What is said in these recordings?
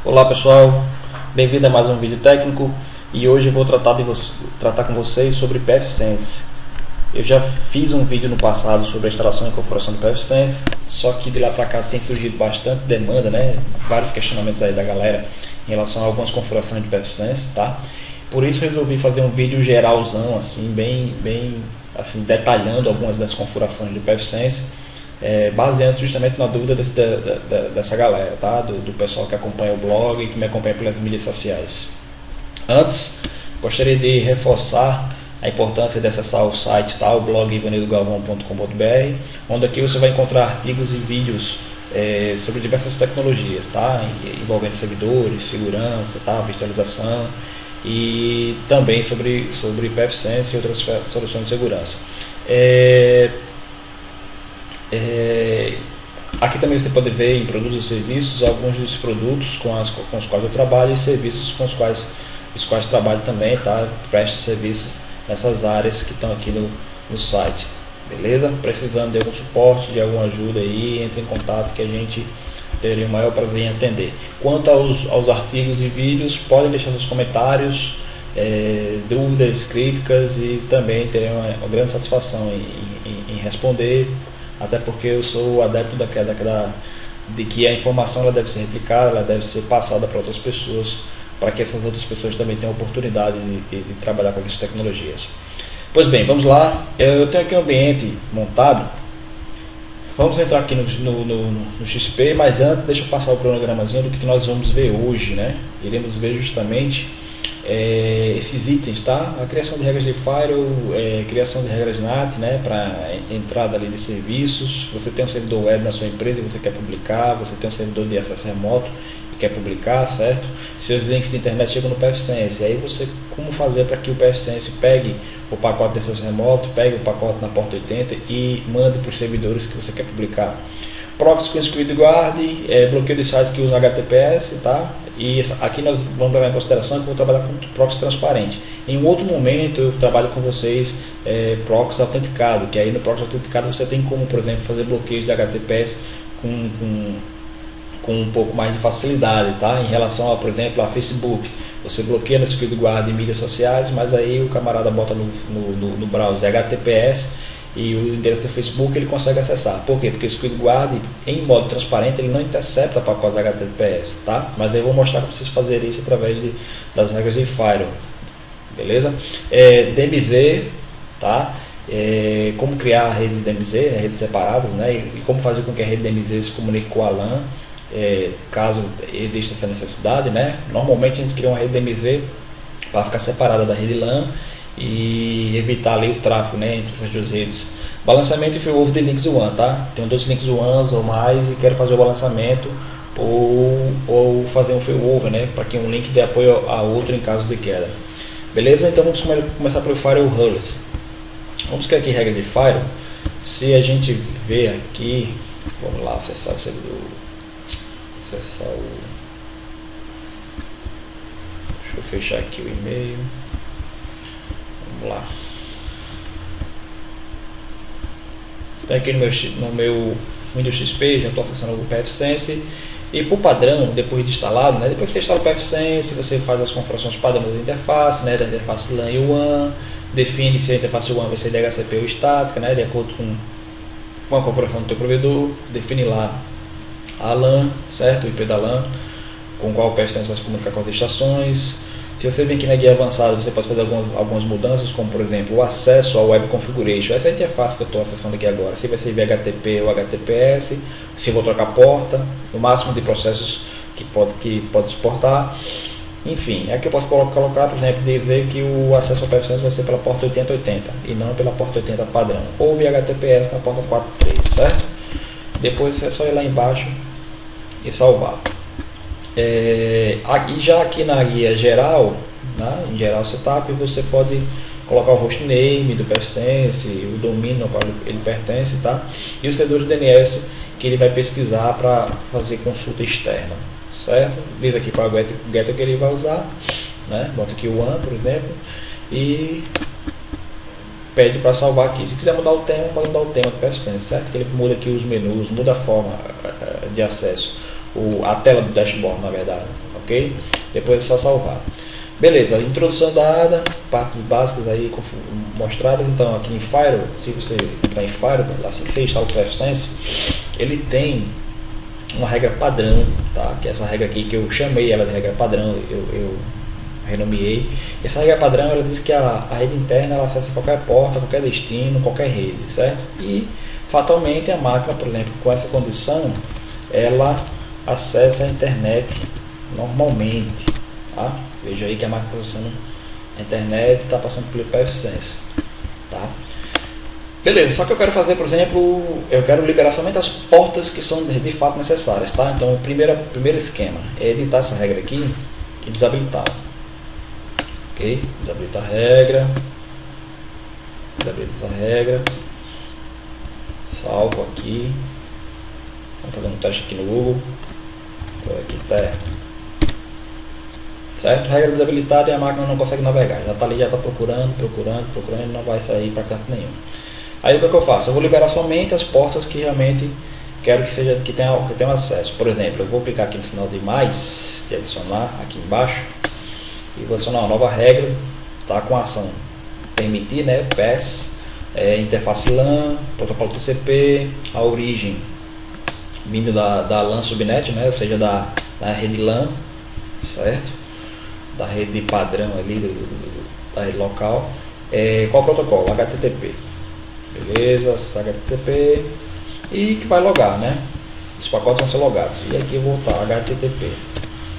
Olá pessoal, bem-vindo a mais um vídeo técnico e hoje eu vou tratar com vocês sobre pfSense. Eu já fiz um vídeo no passado sobre a instalação e configuração do pfSense, só que de lá para cá tem surgido bastante demanda, né? Vários questionamentos aí da galera em relação a algumas configurações de pfSense, tá? Por isso eu resolvi fazer um vídeo geralzão, assim, bem assim, detalhando algumas das configurações do pfSense. Baseando justamente na dúvida dessa galera, tá? Do pessoal que acompanha o blog e que me acompanha pelas mídias sociais. Antes, gostaria de reforçar a importância de acessar o site, tá? O blog ivanildogalvão.com.br, onde aqui você vai encontrar artigos e vídeos sobre diversas tecnologias, tá? Envolvendo servidores, segurança, tá? Virtualização e também sobre pfSense e outras soluções de segurança. Aqui também você pode ver em produtos e serviços alguns dos produtos com os quais eu trabalho e serviços com os quais trabalho também, tá? Presto serviços nessas áreas que estão aqui no site, beleza? Precisando de algum suporte, de alguma ajuda aí, entre em contato que a gente teria o maior prazer em atender. Quanto aos artigos e vídeos, podem deixar seus comentários, dúvidas, críticas, e também terei uma grande satisfação em responder. Até porque eu sou adepto de que a informação ela deve ser replicada, ela deve ser passada para outras pessoas, para que essas outras pessoas também tenham a oportunidade de trabalhar com essas tecnologias. Pois bem, vamos lá. Eu tenho aqui um ambiente montado. Vamos entrar aqui no XP, mas antes deixa eu passar o cronogramazinho do que nós vamos ver hoje, né? Iremos ver justamente esses itens, tá? A criação de regras de firewall, criação de regras NAT, né? Para entrada ali de serviços. Você tem um servidor web na sua empresa e você quer publicar, você tem um servidor de acesso remoto e quer publicar, certo? Seus links de internet chegam no pfSense, aí você, como fazer para que o pfSense pegue o pacote de acesso remoto, pegue o pacote na porta 80 e mande para os servidores que você quer publicar. Proxy com Squid Guard, bloqueio de sites que usam HTTPS, tá? E aqui nós vamos levar em consideração que eu vou trabalhar com proxy transparente. Em um outro momento eu trabalho com vocês proxy autenticado, que aí no proxy autenticado você tem como, por exemplo, fazer bloqueios de HTTPS com um pouco mais de facilidade, tá? Em relação a, por exemplo, a Facebook, você bloqueia no Squid Guard em mídias sociais, mas aí o camarada bota no browser HTTPS e o endereço do Facebook ele consegue acessar. Por quê? Porque o Squid Guard, em modo transparente, ele não intercepta pacotes HTTPS, tá? Mas eu vou mostrar para vocês fazerem isso através das regras de firewall, beleza? DMZ, tá? Como criar redes DMZ, redes separadas, né? E como fazer com que a rede DMZ se comunique com a LAN, caso exista essa necessidade, né? Normalmente a gente cria uma rede DMZ para ficar separada da rede LAN e evitar ali o tráfego, né, entre essas duas redes. Balanceamento e failover de links one, tá? Tenho 2 links one ou mais e quero fazer o balanceamento ou fazer um failover, né, para que um link dê apoio a outro em caso de queda. Beleza? Então vamos começar pelo firewall rules. Vamos criar aqui regra de firewall. Se a gente ver aqui, vamos lá acessar o servidor, deixa eu fechar aqui o e-mail. Vamos lá. Então aqui no meu Windows XP já estou acessando o pfSense e por padrão, depois de instalado, né, depois que você instala o pfSense, você faz as configurações padrões da interface, né, da interface LAN e WAN, define se a interface WAN vai ser DHCP ou estática, né, de acordo com a configuração do teu provedor, define lá a LAN, certo, o IP da LAN, com qual o pfSense vai se comunicar com as estações. Se você vem aqui na guia avançada, você pode fazer algumas mudanças, como por exemplo o acesso ao Web Configuration. Essa é a interface que eu estou acessando aqui agora. Se vai ser via HTTP ou HTTPS, se eu vou trocar porta, o máximo de processos que pode suportar. Enfim, aqui eu posso colocar, por exemplo, dizer que o acesso ao pfSense vai ser pela porta 8080 e não pela porta 80 padrão, ou via HTTPS na porta 43, certo? Depois é só ir lá embaixo e salvar. Aqui na guia geral, né, em geral setup, você pode colocar o hostname do pfSense, o domínio ao qual ele pertence, tá? E os servidores DNS que ele vai pesquisar para fazer consulta externa, certo? Diz aqui para o getter que ele vai usar, né? Bota aqui o one, por exemplo, e pede para salvar aqui. Se quiser mudar o tema, pode mudar o tema do pfSense, certo? Que ele muda aqui os menus, muda a forma de acesso. a tela do dashboard, na verdade, ok? Depois é só salvar. Beleza, introdução dada, partes básicas aí mostradas. Então aqui em Firewall, se você entrar em Firewall, assim que você instala o PFSense, ele tem uma regra padrão, tá? Que é essa regra aqui que eu chamei ela de regra padrão, eu renomeei. Essa regra padrão, ela diz que a rede interna ela acessa qualquer porta, qualquer destino, qualquer rede, certo? E fatalmente a máquina, por exemplo, com essa condição, ela acessa a internet normalmente, tá? Veja aí que a máquina está acessando a internet, está passando pelo PFSense, tá? Beleza, só que eu quero fazer, por exemplo, eu quero liberar somente as portas que são de fato necessárias, tá? Então o primeiro esquema é editar essa regra aqui e desabilitá-la. Ok? Desabilitar a regra. Desabilitar a regra. Salvo aqui. Vamos fazer um teste aqui no Google. Aqui tá. Certo? Regra desabilitada e a máquina não consegue navegar. Já está ali, já está procurando e não vai sair para canto nenhum. Aí o que eu faço? Eu vou liberar somente as portas que realmente quero que tenham acesso. Por exemplo, eu vou clicar aqui no sinal de mais, de adicionar aqui embaixo, e vou adicionar uma nova regra, tá? Com a ação permitir, né? PASS, interface LAN, protocolo TCP, a origem vindo da LAN subnet, né? Ou seja, da rede LAN, certo? Da rede padrão ali, da rede local. Qual o protocolo? HTTP. Beleza, HTTP. E que vai logar, né? Os pacotes vão ser logados. E aqui eu vou botar HTTP.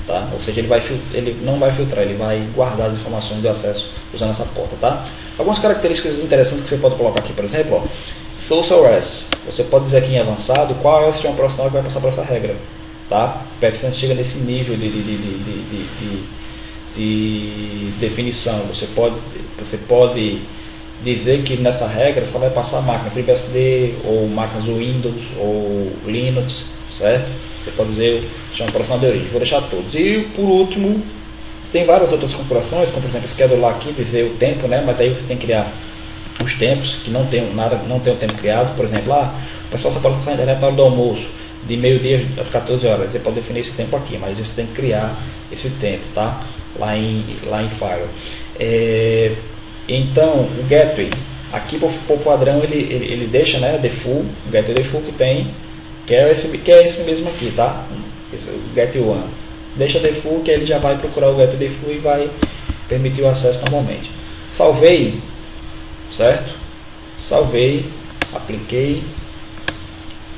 Tá? Ou seja, ele não vai filtrar, ele vai guardar as informações de acesso usando essa porta, tá? Algumas características interessantes que você pode colocar aqui, por exemplo, ó, Social REST. Você pode dizer aqui em avançado qual é o sistema operacional que vai passar por essa regra, tá? O PFSense chega nesse nível de definição. Você pode dizer que nessa regra só vai passar máquina FreeBSD ou máquinas Windows ou Linux, certo? Você pode dizer o sistema operacional de origem. Vou deixar todos. E por último, tem várias outras configurações, como por exemplo, schedular aqui, dizer o tempo, né? Mas aí você tem que criar os tempos que não tem o tempo criado. Por exemplo, o pessoal só pode acessar a internet na hora do almoço, de meio-dia às 14 horas. Você pode definir esse tempo aqui, mas você tem que criar esse tempo, tá? Lá em Firewall. Então, o gateway, aqui por padrão ele deixa, né, default, o gateway default que é esse mesmo aqui, tá? O gateway 1. Deixa default, que ele já vai procurar o gateway default e vai permitir o acesso normalmente. Salvei, certo? Salvei, apliquei,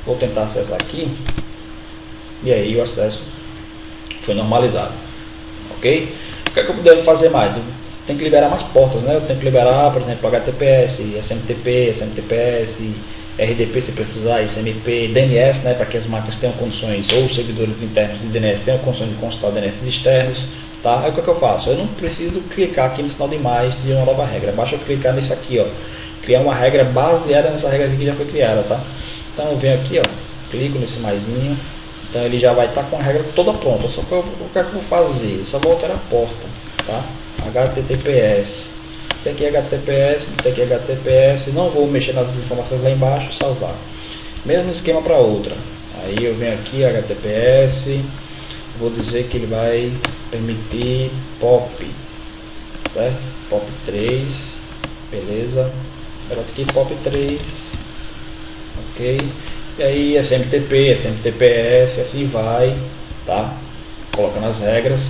vou tentar acessar aqui, e aí o acesso foi normalizado, ok? O que é que eu devo fazer mais? Tem que liberar mais portas, né? Eu tenho que liberar, por exemplo, HTTPS, SMTP, SMTPS, RDP se precisar, SMP, DNS, né? Para que as máquinas tenham condições, ou os servidores internos de DNS tenham condições de consultar DNS externos, tá? Aí o que é que eu faço? Eu não preciso clicar aqui no sinal de mais de uma nova regra, basta eu clicar nesse aqui, ó, criar uma regra baseada nessa regra aqui que já foi criada, tá? Então eu venho aqui, ó, clico nesse maisinho, então ele já vai estar com a regra toda pronta. Só que o que é que eu vou fazer? Eu só vou alterar a porta, tá? HTTPS, tem aqui HTTPS, tem aqui HTTPS, não vou mexer nas informações lá embaixo, salvar. Mesmo esquema para outra. Aí eu venho aqui, HTTPS, vou dizer que ele vai permitir POP, certo? POP 3, beleza. Agora aqui POP 3, ok. E aí SMTP, SMTPS, assim vai, tá? Colocando as regras.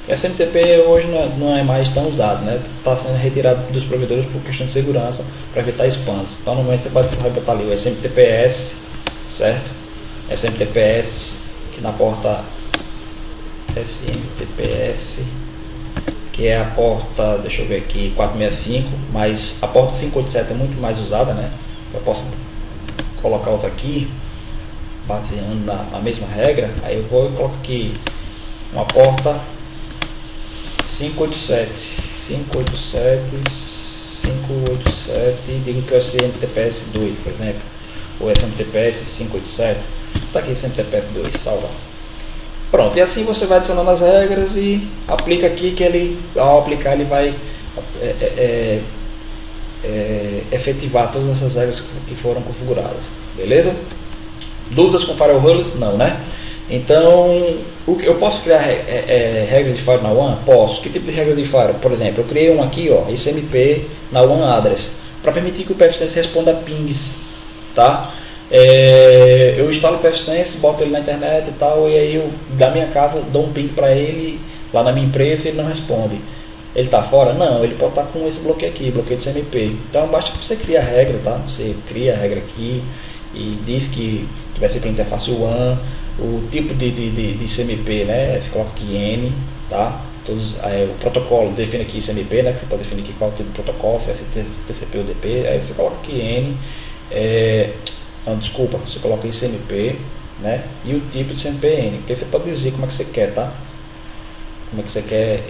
SMTP hoje não é mais tão usado, né? Está sendo retirado dos provedores por questão de segurança para evitar spams. Então, normalmente você pode botar ali o SMTPS, certo? SMTPS, que na porta SMTPS, que é a porta, deixa eu ver aqui, 465, mas a porta 587 é muito mais usada, né? Eu posso colocar outra aqui, baseando na mesma regra. Aí eu vou e coloco aqui uma porta 587, e digo que é o SMTPS 2, por exemplo, ou SMTPS 587, está aqui SMTPS 2, salvar. Pronto, e assim você vai adicionando as regras e aplica aqui, que ele, ao aplicar, ele vai efetivar todas essas regras que foram configuradas, beleza? Dúvidas com Firewall Rules? Não, né? Então, eu posso criar regras de Firewall na WAN? Posso. Que tipo de regra de Firewall? Por exemplo, eu criei um aqui, ó, ICMP na WAN Address, para permitir que o PFSense responda a pings, tá? Eu instalo o PFSense, boto ele na internet e tal, e aí eu, da minha casa, dou um ping para ele lá na minha empresa e ele não responde. Ele está fora? Não, ele pode estar com esse bloqueio aqui, bloqueio de CMP. Então basta que você crie a regra, tá? Você cria a regra aqui e diz que vai ser para interface WAN, o tipo de CMP, né? Você coloca aqui N, tá? O protocolo define aqui CMP, né? Que você pode definir aqui qual tipo de protocolo, se vai ser TCP ou DP. Aí você coloca aqui N, não, desculpa, você coloca ICMP, né? E o tipo de CMP N, porque você pode dizer como é que você quer, tá? Como é que você quer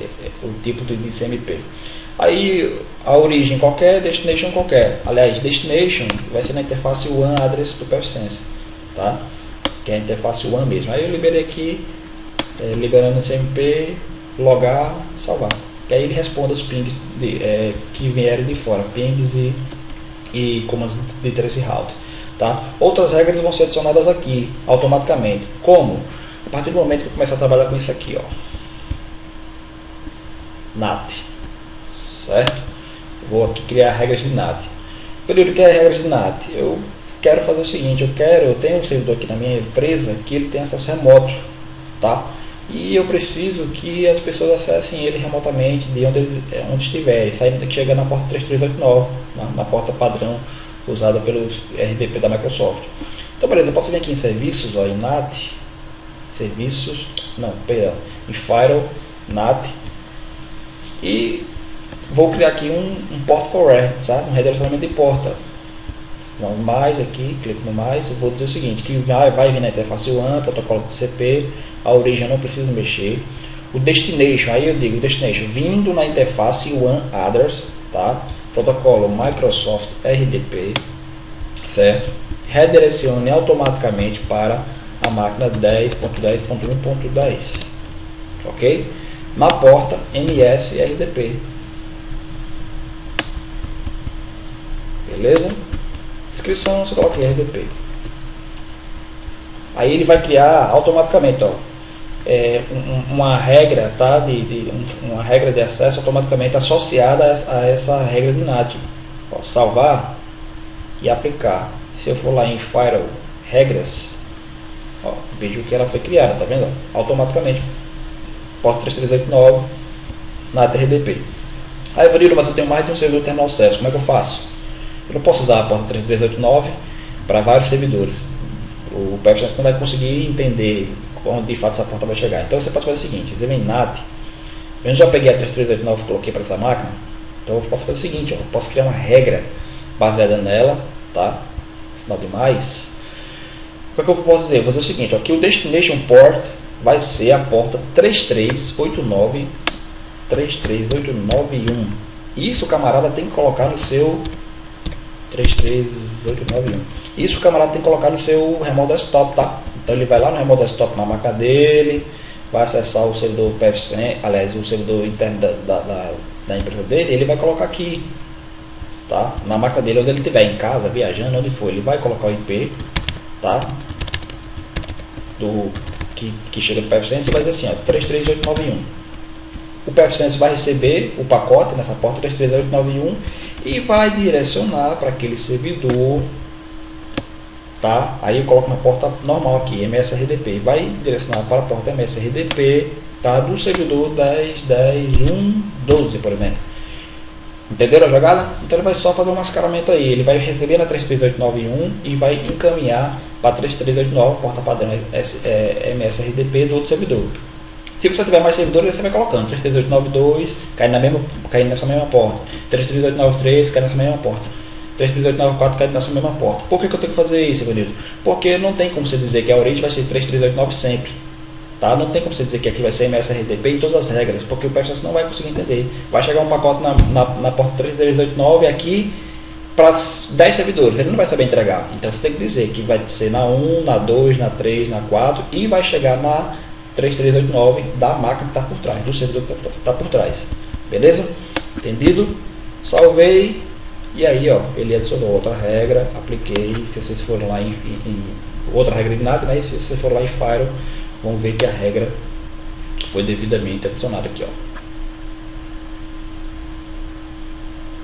o tipo de CMP. Aí a origem qualquer, destination qualquer. Aliás, destination vai ser na interface WAN address do PFSense, tá? Que é a interface WAN mesmo. Aí eu liberei aqui, liberando o CMP, logar, salvar. Que aí ele responde os pings que vierem de fora, pings e comandos de trace route, tá? Outras regras vão ser adicionadas aqui automaticamente. Como? A partir do momento que eu começar a trabalhar com isso aqui, ó. NAT, certo? Vou aqui criar regras de NAT. Período que é regras de NAT, eu quero fazer o seguinte, eu tenho um servidor aqui na minha empresa que ele tem acesso remoto, tá? E eu preciso que as pessoas acessem ele remotamente de onde estiver. Isso aí tem que chegar na porta 3389, na porta padrão usada pelos RDP da Microsoft. Então beleza, eu posso vir aqui em serviços, ó, em NAT, serviços, não, perdão, em Firewall, NAT, e vou criar aqui um port forward, sabe? Um redirecionamento de porta. Vamos mais aqui, clico no mais, eu vou dizer o seguinte, que vai vir na interface WAN, protocolo TCP, a origem eu não preciso mexer. O destination, aí eu digo destination, vindo na interface WAN address, tá? Protocolo Microsoft RDP, certo? Redirecione automaticamente para a máquina 10.10.1.10, ok? Na porta MS RDP, beleza? Descrição, você coloca RDP. Aí ele vai criar automaticamente, ó, uma regra, tá? Uma regra de acesso automaticamente associada a essa regra de NAT. Ó, salvar e aplicar. Se eu for lá em Firewall regras, ó, vejo que ela foi criada, tá vendo? Automaticamente. Porta 3389 NAT RDP. Aí eu digo, mas eu tenho mais de um servidor terminal service, como é que eu faço? Eu não posso usar a porta 3389 para vários servidores. O PFSense não vai conseguir entender onde de fato essa porta vai chegar. Então você pode fazer o seguinte, você vem em NAT, eu já peguei a 3389 e coloquei para essa máquina, então eu posso fazer o seguinte, ó, eu posso criar uma regra baseada nela, tá? Sinal de mais. O que eu posso dizer? Eu vou fazer o seguinte, ó, aqui o destination port vai ser a porta 33891. Isso o camarada tem que colocar no seu 33891. Isso o camarada tem que colocar no seu remote desktop, tá? Então ele vai lá no remote desktop na máquina dele, vai acessar o servidor PFSense, aliás, o servidor interno da empresa dele, ele vai colocar aqui, tá? Na máquina dele, onde ele estiver, em casa, viajando, onde for, ele vai colocar o IP, tá? Que chega do PFSense e vai dizer assim, ó, 33891. O PFSense vai receber o pacote nessa porta 33891 e vai direcionar para aquele servidor, tá? Aí eu coloco na porta normal aqui, MSRDP, vai direcionar para a porta MSRDP, tá? Do servidor 10.10.1.12, por exemplo. Entenderam a jogada? Então ele vai só fazer um mascaramento aí, ele vai receber na 33891 e vai encaminhar para 3389, porta padrão MSRDP do outro servidor. Se você tiver mais servidores, você vai colocando 33892, cai nessa mesma porta, 33893, cai nessa mesma porta, 33894 cai nessa mesma porta. Por que eu tenho que fazer isso, Evanildo? Porque não tem como você dizer que a origem vai ser 3389 sempre. Tá? Não tem como você dizer que aqui vai ser MSRDP em todas as regras, porque o PFSense não vai conseguir entender. Vai chegar um pacote na porta 3389 aqui para 10 servidores, ele não vai saber entregar. Então você tem que dizer que vai ser na 1, na 2, na 3, na 4 e vai chegar na 3389 da máquina que está por trás, do servidor que está por trás. Beleza? Entendido? Salvei. E aí, ó, ele adicionou outra regra, apliquei. Se vocês forem lá outra regra ignite, né? E se você for lá em Firewall, vão ver que a regra foi devidamente adicionada aqui, ó.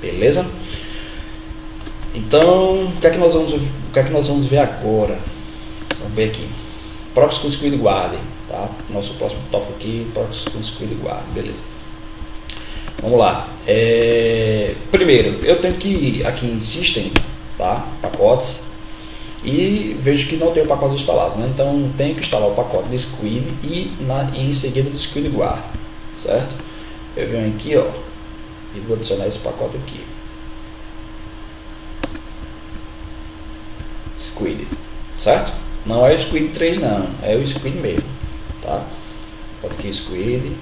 Beleza? Então, o que é que nós vamos ver agora? Vamos ver aqui. Proxy com Squid Guard, tá? Nosso próximo tópico aqui, Proxy com Squid Guard, beleza? Vamos lá. Primeiro, eu tenho que ir aqui em System, tá? Pacotes, e vejo que não tem o pacote instalado, né? Então tenho que instalar o pacote de Squid e em seguida do Squid Guard, certo? Eu venho aqui, ó, e vou adicionar esse pacote aqui, Squid, certo? Não é o Squid 3 não, é o Squid mesmo, tá? Bota aqui Squid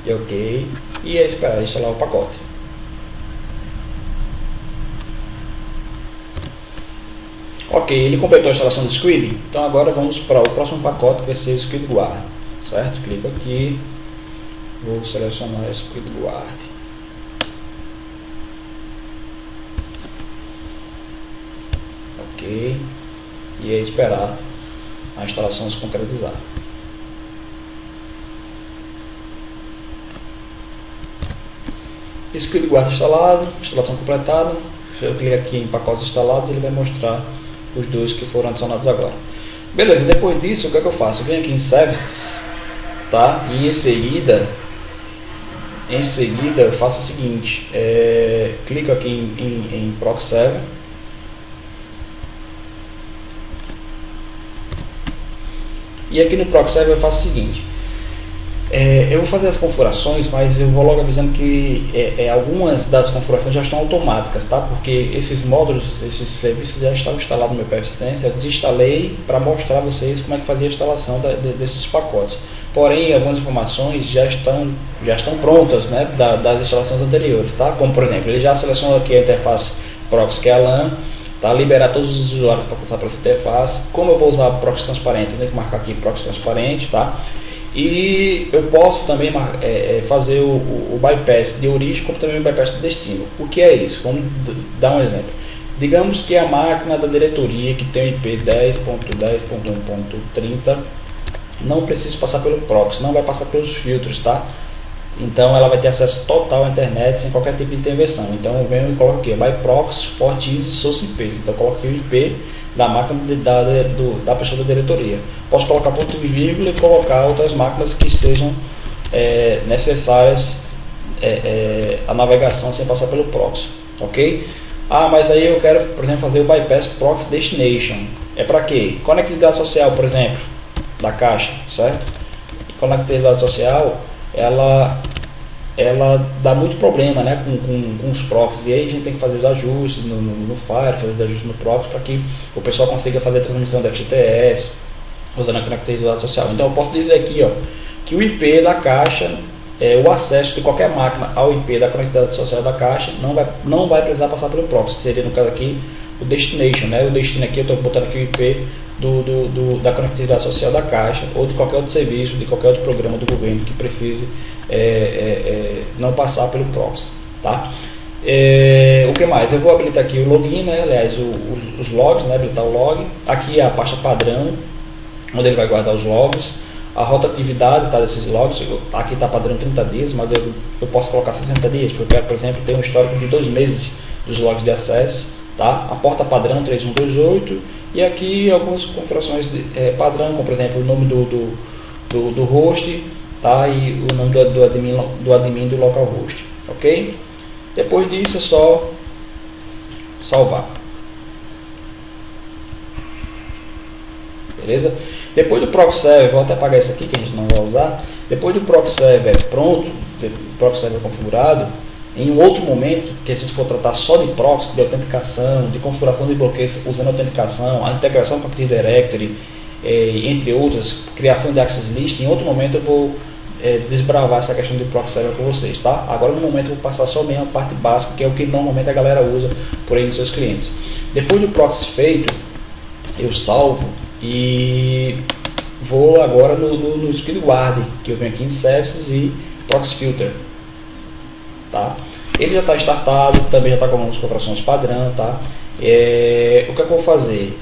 e ok, e é esperar instalar o pacote. Ok, ele completou a instalação do Squid, então agora vamos para o próximo pacote que vai ser o Squid Guard, certo? Clico aqui, vou selecionar o Squid Guard. Ok, e é esperar a instalação se concretizar. Squid Guard instalado, instalação completada. Se eu clicar aqui em pacotes instalados, ele vai mostrar os dois que foram adicionados agora. Beleza, depois disso, o que é que eu faço? Eu venho aqui em Services, tá? E em seguida eu faço o seguinte, clico aqui em Proxy Server. E aqui no Proxy Server eu faço o seguinte, eu vou fazer as configurações, mas eu vou logo avisando que algumas das configurações já estão automáticas, tá? Porque esses módulos, esses serviços já estão instalados no meu pfSense. Eu desinstalei para mostrar a vocês como é que fazia a instalação desses pacotes. Porém, algumas informações já estão prontas, né, das instalações anteriores, tá? Como por exemplo, ele já selecionou aqui a interface Proxy, que é a LAN, tá? Liberar todos os usuários para passar para essa interface. Como eu vou usar Proxy transparente, eu tenho que marcar aqui Proxy transparente, tá? E eu posso também fazer o bypass de origem, como também o bypass de destino. O que é isso? Vamos dar um exemplo. Digamos que a máquina da diretoria que tem o IP 10.10.1.30 não precisa passar pelo proxy, não vai passar pelos filtros, tá? Então ela vai ter acesso total à internet sem qualquer tipo de intervenção. Então eu venho e coloco aqui, by proxy for easy source IPs. Então eu coloco aqui o IP da máquina da pessoa da diretoria. Posso colocar ponto e vírgula e colocar outras máquinas que sejam necessárias a navegação sem passar pelo proxy, ok? Ah, mas aí eu quero, por exemplo, fazer o bypass proxy destination. É para quê? Conectividade social, por exemplo, da caixa, certo? E conectividade social, ela dá muito problema, né, com os proxies, e aí a gente tem que fazer os ajustes no Fire, fazer os ajustes no proxy para que o pessoal consiga fazer a transmissão da FTTS usando a conectividade social. Então eu posso dizer aqui, ó, que o IP da caixa, o acesso de qualquer máquina ao IP da conectividade social da caixa não vai precisar passar pelo proxy. Seria no caso aqui o destination, né? O destino aqui eu estou botando aqui o IP da conectividade social da caixa ou de qualquer outro serviço, de qualquer outro programa do governo que precise não passar pelo proxy, tá? O que mais? Eu vou habilitar aqui o login, né? Aliás, os logs, né? Habilitar o log. Aqui é a pasta padrão, onde ele vai guardar os logs. A rotatividade, tá, desses logs, aqui está padrão 30 dias, mas eu posso colocar 60 dias, porque eu quero, por exemplo, ter um histórico de 2 meses dos logs de acesso, tá? A porta padrão 3128, e aqui algumas configurações padrão, como por exemplo o nome do host, tá? E o nome do admin do localhost, ok? Depois disso é só salvar. Beleza? Depois do proxy server, vou até apagar isso aqui que a gente não vai usar. Depois do proxy server pronto, do proxy server configurado, em um outro momento que a gente for tratar só de proxy, de autenticação, de configuração de bloqueios usando autenticação, a integração com a Active Directory, entre outras, criação de access list, em outro momento eu vou desbravar essa questão de proxy server com vocês, tá? Agora no momento eu vou passar só mesmo a parte básica, que é o que normalmente a galera usa por aí nos seus clientes. Depois do proxy feito, eu salvo e vou agora no Squid Guard, que eu venho aqui em Services e Proxy Filter, tá? Ele já está startado, também já está com algumas configurações padrão, tá? O que é que eu vou fazer?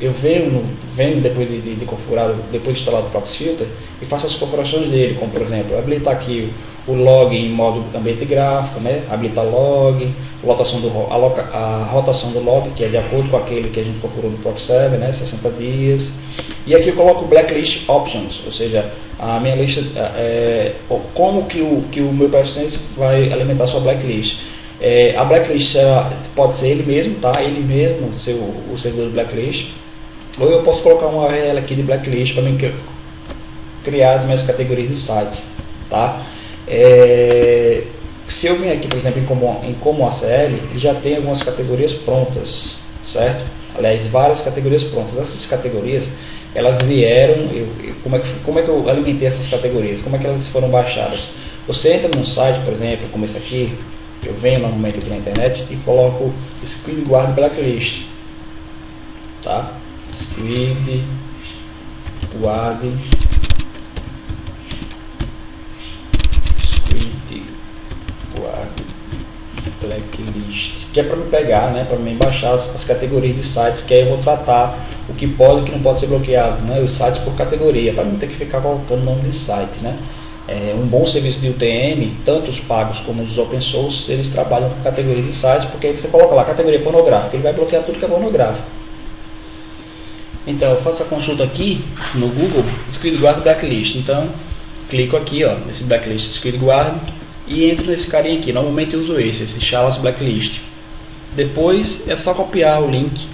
eu venho depois de configurado, depois de instalado o Proxy Filter, e faço as configurações dele, como por exemplo, habilitar aqui o log em modo ambiente gráfico, né? Habilitar log, a rotação do log, que é de acordo com aquele que a gente configurou no Proxy Server, né? 60 dias. E aqui eu coloco Blacklist Options, ou seja, a minha lista, como que o meu PFSense vai alimentar a sua blacklist. A blacklist pode ser ele mesmo, tá? Ele mesmo, o servidor de blacklist. Ou eu posso colocar uma URL aqui de blacklist para mim criar as minhas categorias de sites, tá? Se eu vim aqui, por exemplo, em como ACL, ele já tem algumas categorias prontas, certo? Aliás, várias categorias prontas. Essas categorias, elas vieram, como é que eu alimentei essas categorias? Como é que elas foram baixadas? Você entra num site, por exemplo, como esse aqui, eu venho normalmente aqui na internet e coloco Squid Guard Blacklist, tá? Squid Guard Blacklist, que é para me pegar, né, para me baixar as categorias de sites, que aí eu vou tratar o que pode e o que não pode ser bloqueado, né, os sites por categoria, para não ter que ficar colocando nome de site, né. Um bom serviço de UTM, tanto os pagos como os open source, eles trabalham com categoria de sites, porque aí você coloca lá categoria pornográfica, ele vai bloquear tudo que é pornográfico. Então eu faço a consulta aqui no Google, Squid Guard Blacklist. Então clico aqui, ó, nesse Blacklist Squid Guard e entro nesse carinha aqui. Normalmente eu uso esse Chalice Blacklist. Depois é só copiar o link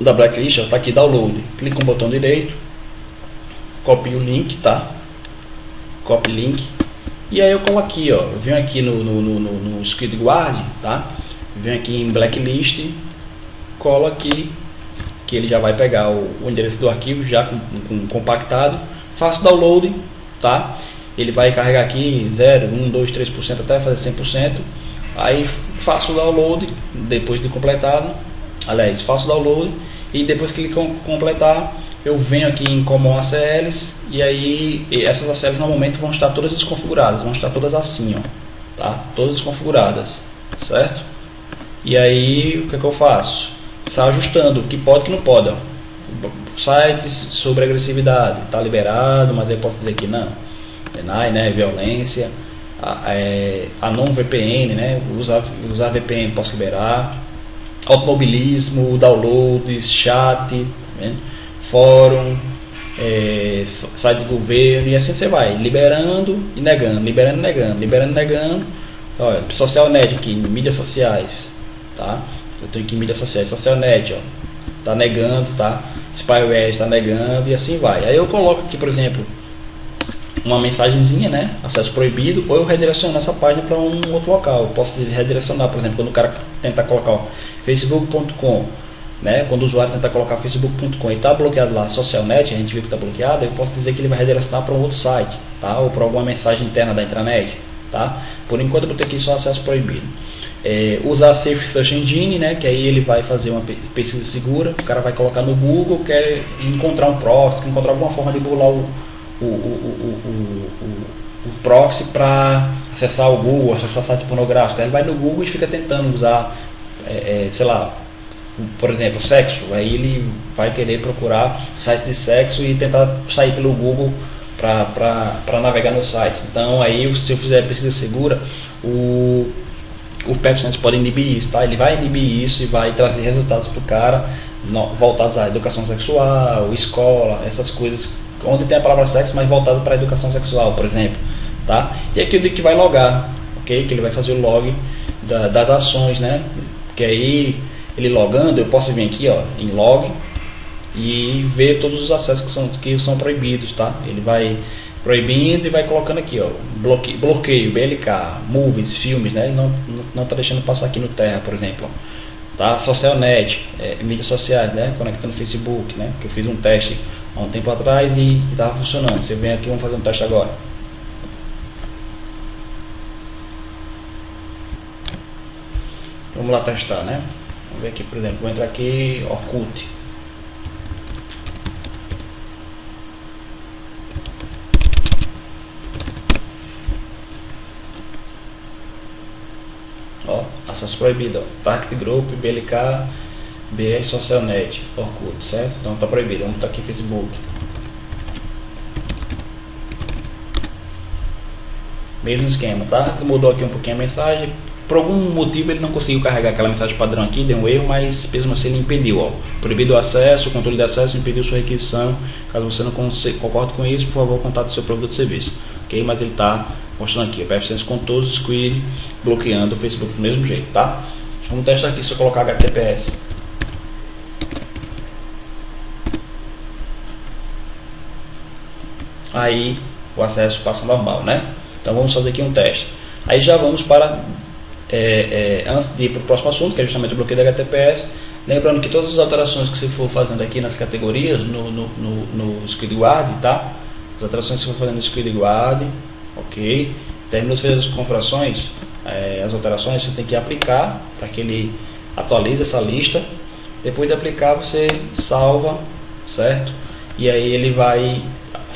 da Blacklist, ó, tá aqui, download. Clico com o botão direito, copio o link, tá? Copy link. E aí eu colo aqui, ó, eu venho aqui no Squid Guard, tá? Venho aqui em Blacklist, colo aqui, que ele já vai pegar o endereço do arquivo já compactado, faço download, tá? Ele vai carregar aqui 0, 1, 2, 3% até fazer 100%. Aí faço o download depois de completado. Aliás, faço o download e depois que ele completar, eu venho aqui em Common ACLs e aí essas ACLs normalmente vão estar todas desconfiguradas, vão estar todas assim, ó, tá? Todas desconfiguradas, certo? E aí o que eu faço? Está ajustando o que pode e o que não pode, ó. Sites sobre agressividade está liberado, mas eu posso dizer que não. Deny, né, violência, a não VPN, né, usar VPN posso liberar, automobilismo, downloads, chat, né, fórum, site de governo, e assim você vai liberando e negando, liberando e negando, liberando e negando. Olha, social net aqui, mídias sociais, tá? Eu tenho aqui mídias sociais, social net, ó, tá negando, tá? Spyware está negando e assim vai. Aí eu coloco aqui, por exemplo, uma mensagenzinha, né, acesso proibido, ou eu redireciono essa página para um outro local. Eu posso redirecionar, por exemplo, quando o cara tenta colocar ó, facebook.com, né, quando o usuário tenta colocar facebook.com e está bloqueado lá socialnet, a gente viu que está bloqueado, eu posso dizer que ele vai redirecionar para um outro site, tá, ou para alguma mensagem interna da intranet, tá. Por enquanto eu vou ter aqui só acesso proibido. Usar Safe Search Engine, né, que aí ele vai fazer uma pesquisa segura. O cara vai colocar no Google, quer encontrar um proxy, quer encontrar alguma forma de burlar o proxy para acessar o Google, acessar site pornográfico. Aí ele vai no Google e fica tentando usar, sei lá, por exemplo, sexo. Aí ele vai querer procurar site de sexo e tentar sair pelo Google para navegar no site. Então aí, se eu fizer pesquisa segura, o PFSense pode inibir isso, tá? Ele vai inibir isso e vai trazer resultados para o cara voltados à educação sexual, escola, essas coisas, onde tem a palavra sexo, mas voltado para a educação sexual, por exemplo, tá? E aqui que vai logar, ok? Que ele vai fazer o log das ações, né? Que aí, ele logando, eu posso vir aqui, ó, em log e ver todos os acessos que são proibidos, tá? Ele vai proibindo e vai colocando aqui, ó, bloqueio, BLK, movies, filmes, né? Ele não tá deixando passar aqui no Terra, por exemplo, tá? Socialnet, mídias sociais, né? Conectando Facebook, né? Que eu fiz um teste há um tempo atrás e estava funcionando. Você vem aqui, vamos fazer um teste agora. Vamos lá testar, né? Vamos ver aqui, por exemplo, vou entrar aqui, Orkut. Ó, acesso proibido, ó. Target Group, BLK, BL Socialnet, Orkut, certo? Então está proibido. Vamos estar aqui Facebook. Mesmo esquema, tá? Mudou aqui um pouquinho a mensagem. Por algum motivo ele não conseguiu carregar aquela mensagem padrão aqui, deu um erro, mas mesmo assim ele impediu, ó. Proibido o acesso, o controle de acesso impediu sua requisição. Caso você não concorde com isso, por favor, contate seu provedor de serviço. Ok? Mas ele está mostrando aqui, o PFSense com todos os query, bloqueando o Facebook do mesmo jeito, tá? Vamos testar aqui se eu colocar HTTPS. Aí o acesso passa normal, né? Então vamos fazer aqui um teste. Aí já vamos para antes de ir para o próximo assunto, que é justamente o bloqueio da HTTPS. Lembrando que todas as alterações que você for fazendo aqui nas categorias no SquidGuard, tá? As alterações que você for fazendo no SquidGuard, ok? Terminou de fazer as configurações, as alterações você tem que aplicar para que ele atualize essa lista. Depois de aplicar, você salva, certo? E aí ele vai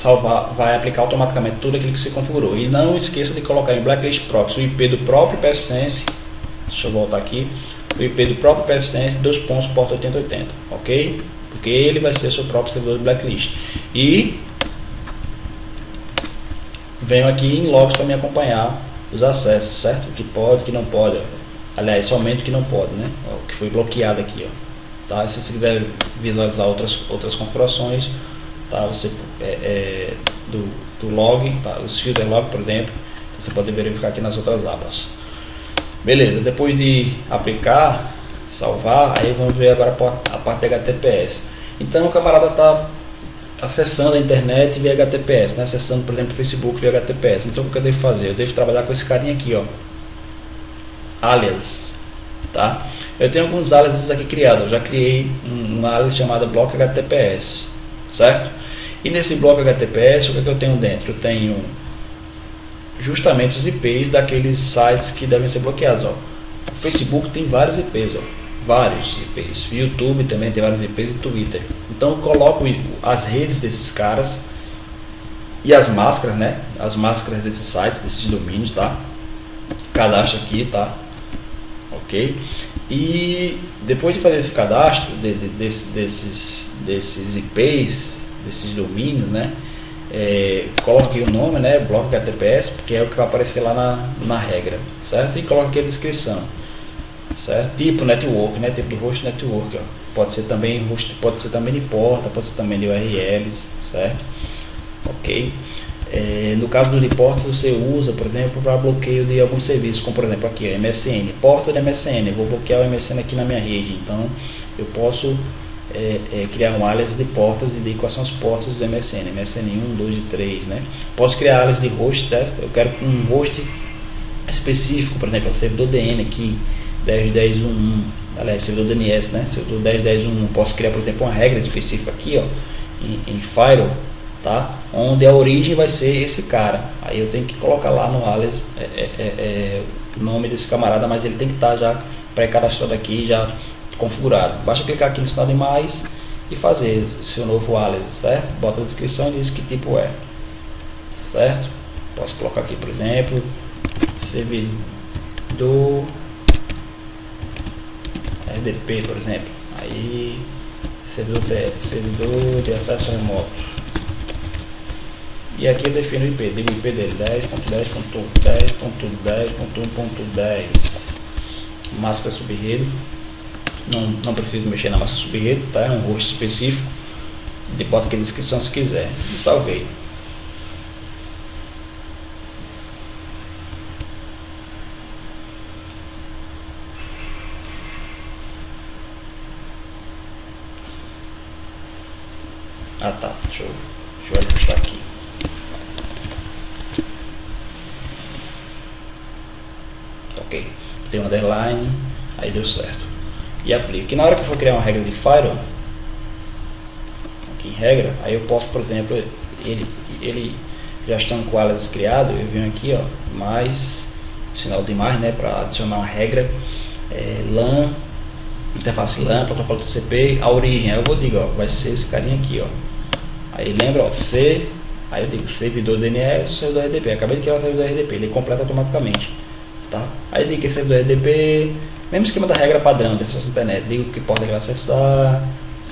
salvar, vai aplicar automaticamente tudo aquilo que você configurou. E não esqueça de colocar em Blacklist Proxy o IP do próprio PFSense. Deixa eu voltar aqui. O IP do próprio PFSense, porta 8080, ok? Porque ele vai ser seu próprio servidor de Blacklist. E venho aqui em logs para me acompanhar os acessos, certo? O que pode, o que não pode. Aliás, somente o que não pode, né? O que foi bloqueado aqui, ó. Tá? Se você quiser visualizar outras configurações, tá? Você do log, tá? Os filters log, por exemplo, você pode verificar aqui nas outras abas. Beleza, depois de aplicar, salvar, aí vamos ver agora a parte de HTTPS. Então o camarada está acessando a internet via HTTPS, né? Acessando, por exemplo, o Facebook via HTTPS. Então o que eu devo fazer? Eu devo trabalhar com esse carinha aqui, ó, alias, tá? Eu tenho alguns aliases aqui criados. Eu já criei um alias chamado bloco HTTPS, certo? E nesse bloco HTTPS, o que é que eu tenho dentro? Eu tenho justamente os IPs daqueles sites que devem ser bloqueados, ó. O Facebook tem vários IPs, ó, vários IPs. O YouTube também tem vários IPs e Twitter. Então eu coloco as redes desses caras e as máscaras, né? As máscaras desses sites, desses domínios, tá? Cadastro aqui, tá? Ok? E depois de fazer esse cadastro desses IPs, desses domínios, né? Coloque aqui o nome, né? Bloco HTTPS, porque é o que vai aparecer lá na regra, certo? E coloque aqui a descrição, certo? Tipo network, né? Tipo do host network, ó. Pode ser também host, pode ser também de porta, pode ser também de URLs, certo? Ok. No caso do de portas, você usa, por exemplo, para bloqueio de alguns serviços, como por exemplo aqui, ó, MSN, porta de MSN. Eu vou bloquear o MSN aqui na minha rede, então eu posso criar um alias de portas e de quais são as portas do MSN, MSN 1, 2 e 3, né? Posso criar alias de host, eu quero um host específico, por exemplo, o servidor DN aqui, 10.10.1.1, aliás, servidor DNS, né? Servidor 10.10.1.1, posso criar, por exemplo, uma regra específica aqui, ó, em Firewall, tá? Onde a origem vai ser esse cara. Aí eu tenho que colocar lá no alias o nome desse camarada, mas ele tem que estar já pré-cadastrado aqui, já configurado. Basta clicar aqui no sinal de mais e fazer seu novo alias, certo? Bota a descrição e diz que tipo é, certo? Posso colocar aqui, por exemplo, servidor RDP, por exemplo. Aí servidor de acesso remoto. E aqui eu defino o IP, digo o IP dele 10.10.10.10.1.10. Máscara subrede. Não preciso mexer na máscara subrede, tá? É um host específico. Bota aqui na descrição se quiser. E salvei. Ah tá, deixa eu ajustar aqui. Ok, tem um underline, aí deu certo. E aplico. Que na hora que eu for criar uma regra de firewall, aqui em regra, aí eu posso, por exemplo, ele já estando com o alias criado, eu venho aqui, ó, mais sinal de mais, né, para adicionar uma regra, LAN, interface LAN, protocolo TCP, a origem. Aí eu vou dizer, ó, vai ser esse carinha aqui, ó. Aí lembra, ó, aí eu digo servidor DNS, servidor RDP. Acabei de criar o servidor RDP, ele completa automaticamente, tá? Aí eu digo que é servidor RDP, Mesmo esquema da regra padrão de acesso à internet. Diga que porta ele vai acessar,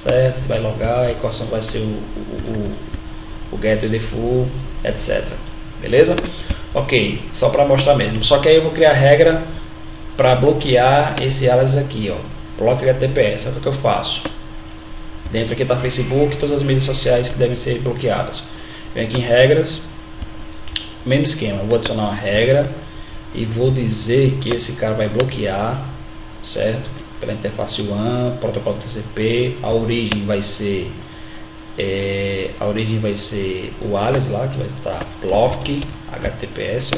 certo? Vai logar, e qual vai ser o gateway default, etc. Beleza? Ok, só para mostrar mesmo. Só que aí eu vou criar a regra para bloquear esse alias aqui, ó. Bloque HTTPS. Olha o que eu faço. Dentro aqui está Facebook e todas as mídias sociais que devem ser bloqueadas. Vem aqui em regras, mesmo esquema. Eu vou adicionar uma regra e vou dizer que esse cara vai bloquear, certo? Pela interface WAN, protocolo TCP. A origem vai ser o alias lá, que vai estar block HTTPS,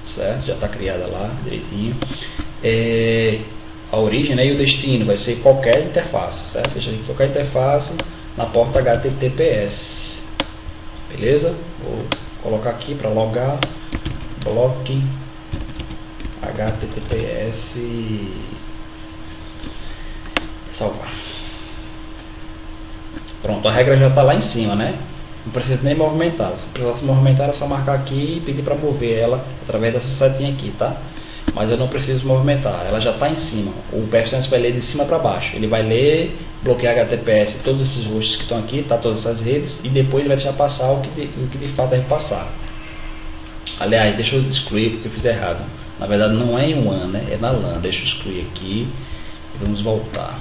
certo? Já está criada lá direitinho. A origem, né, e o destino vai ser qualquer interface, certo? Deixa aqui qualquer interface na porta HTTPS, beleza? Vou colocar aqui para logar block HTTPS, salvar. Pronto, a regra já está lá em cima, né? Não precisa nem movimentar. Se precisar se movimentar, é só marcar aqui e pedir para mover ela através dessa setinha aqui, tá? Mas eu não preciso movimentar, ela já está em cima. O PF-Sense vai ler de cima para baixo. Ele vai ler, bloquear HTTPS, todos esses hosts que estão aqui, tá? Todas essas redes, e depois vai deixar passar o que de fato deve passar. Aliás, deixa eu excluir porque eu fiz errado. Na verdade não é em WAN, né? É na LAN. Deixa eu excluir aqui e vamos voltar.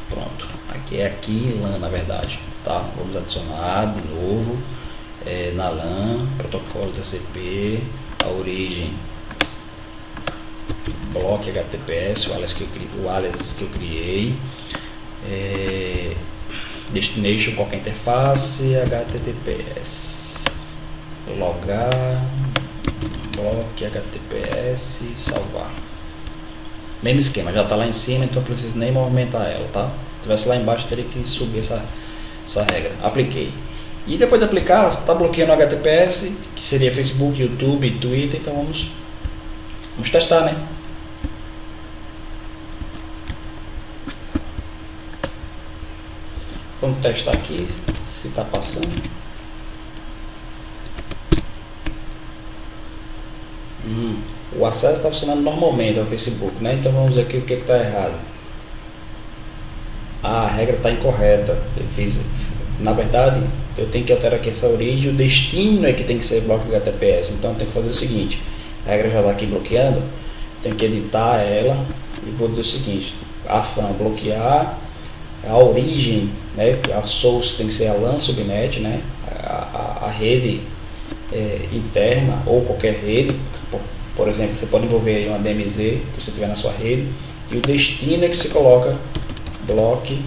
Pronto, aqui é aqui LAN, na verdade, tá? Vamos adicionar de novo na LAN, protocolo TCP, a origem block HTTPS, o alias que eu criei, destination qualquer interface, HTTPS, logar, block HTTPS, salvar. Mesmo esquema, já está lá em cima, então não preciso nem movimentar ela, tá? Se tivesse lá embaixo, teria que subir essa regra. Apliquei. E depois de aplicar, está bloqueando o HTTPS, que seria Facebook, YouTube, Twitter, então vamos testar, né? Vamos testar aqui se está passando. O acesso está funcionando normalmente ao Facebook, né? Então vamos ver aqui o que está errado. A regra está incorreta. Na verdade, eu tenho que alterar aqui essa origem. O destino é que tem que ser bloco HTTPS. Então eu tenho que fazer o seguinte: a regra já está aqui bloqueando. Tenho que editar ela e vou dizer o seguinte: ação bloquear, a origem, né? A source tem que ser a LAN subnet, né? A rede interna ou qualquer rede. Por exemplo, você pode envolver aí uma DMZ que você tiver na sua rede, e o destino é que você coloca block,